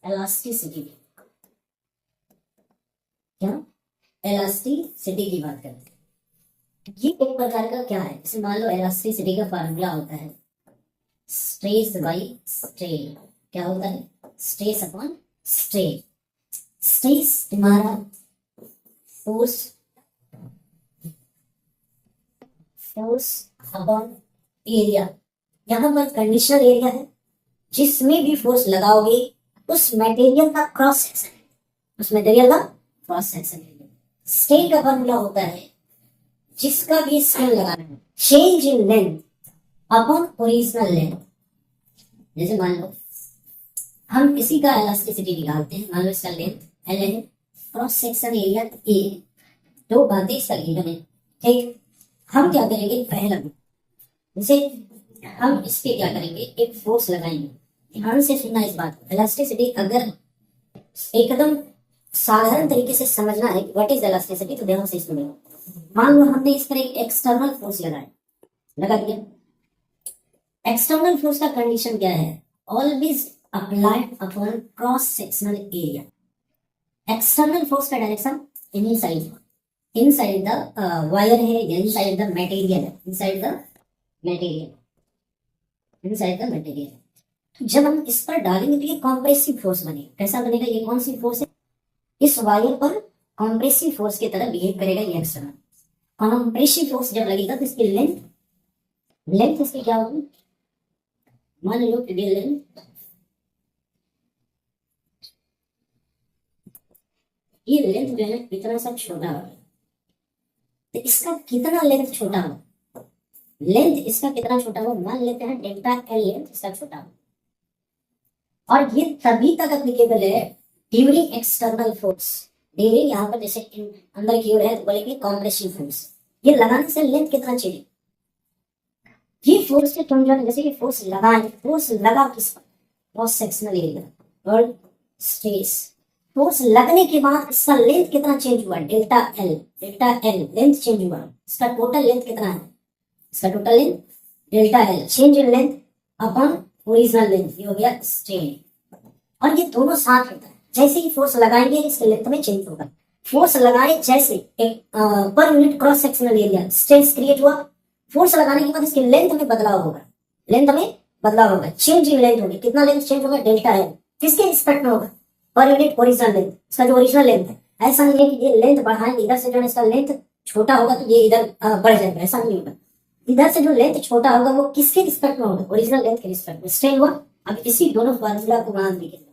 Elasticity, क्या elasticity की बात करते हैं। ये एक प्रकार का क्या है, जैसे मान लो इलास्टिसिटी का फार्मूला होता है स्ट्रेस बाई स्ट्रेन। क्या होता है? Stress upon strain. स्ट्रेस तुम्हारा फोर्स अपॉन एरिया। यहां पर कंडीशनल एरिया है, जिसमें भी फोर्स लगाओगे उस मटेरियल का क्रॉस सेक्शन, उस मटेरियल का क्रॉस सेक्शन। स्ट्रेन का फॉर्मूला होता है जिसका भी स्ट्रेन लगाना है, change in length upon original length. जैसे मान लो हम इसी का इलास्टिसिटी निकालते हैं, मान लो इसका लेंथ एल है, क्रॉस सेक्शन एरिया ए, दो बातें इसका गिवन है। ठीक, हम क्या करेंगे, पहला जैसे हम इस पे क्या करेंगे, एक फोर्स लगाएंगे। ध्यान से सुनना इस बात को। इलास्टिसिटी अगर एकदम साधारण तरीके से समझना है व्हाट इज इलास्टिसिटी, तो ध्यान से सुनिए। मान लो हमने इस पर एक एक्सटर्नल फोर्स लगा दिया। एक्सटर्नल फोर्स का कंडीशन क्या है, always applied upon cross sectional area. External force का डायरेक्शन इनसाइड द वायर है या इनसाइड द मटेरियल है, इनसाइड द मटेरियल। जब हम इस पर डालेंगे तो ये कॉम्प्रेसिव फोर्स बनेगा। कैसा बनेगा, ये कौन सी फोर्स है, इस वायर पर कॉम्प्रेसिव फोर्स की तरह बिहेव करेगा ये एक्सटर्नल। कॉम्प्रेसिव फोर्स जब लगेगा तो इसकी लेंथ इसकी क्या होगी, मान लो कि लेंथ ये लेंथ जो है इतना सा छोटा होगा, तो इसका कितना लेंथ छोटा होगा, लेंथ इसका कितना छोटा होगा, मान लेते हैं डेल्टा एल लेंथ इसका छोटा होगा। और ये तभी तक एप्लीकेबल है ड्यूरिंग एक्सटर्नल फोर्स। ड्यूरिंग यहाँ पर जैसे अंदर की ओर है तो बोलेंगे कॉम्प्रेसिव फोर्स। ये लगाने से लेंथ कितना चाहिए, ये फोर्स के तुम जो जैसे कि फोर्स लगा किस पर, क्रॉस सेक्शनल एरिया और स्ट्रेस। फोर्स लगने के बाद इसका लेंथ कितना चेंज हुआ, डेल्टा एल लेंथ चेंज हुआ। इसका टोटल लेंथ कितना है, इसका total length delta L, change in length upon original length, ये हो गया स्ट्रेन। और ये दोनों साथ होता है, जैसे ही फोर्स लगाएंगे इसके लेंथ में चेंज होगा। फोर्स लगाए जैसे एक per unit cross sectional area stress create हुआ, फोर्स लगाने के बाद इसके लेंथ में बदलाव होगा, चेंज इन लेंथ होगी। कितना लेंथ चेंज होगा, डेल्टा एल। किसके रिस्पेक्ट में होगा, पर यूनिट ओरिजिनल लेंथ, इसका जो ओरिजिनल लेंथ है। ऐसा नहीं है कि ये लेंथ बढ़ाएंगे, इधर से जो इसका लेंथ छोटा होगा तो ये इधर बढ़ जाएगा, ऐसा नहीं होगा। इधर से जो लेंथ छोटा होगा वो किसके रिस्पेक्ट में होगा, ओरिजिनल लेंथ के रिस्पेक्ट में। स्ट्रेन हुआ, अब इसी दोनों फॉर्मूला को मान लीजिए।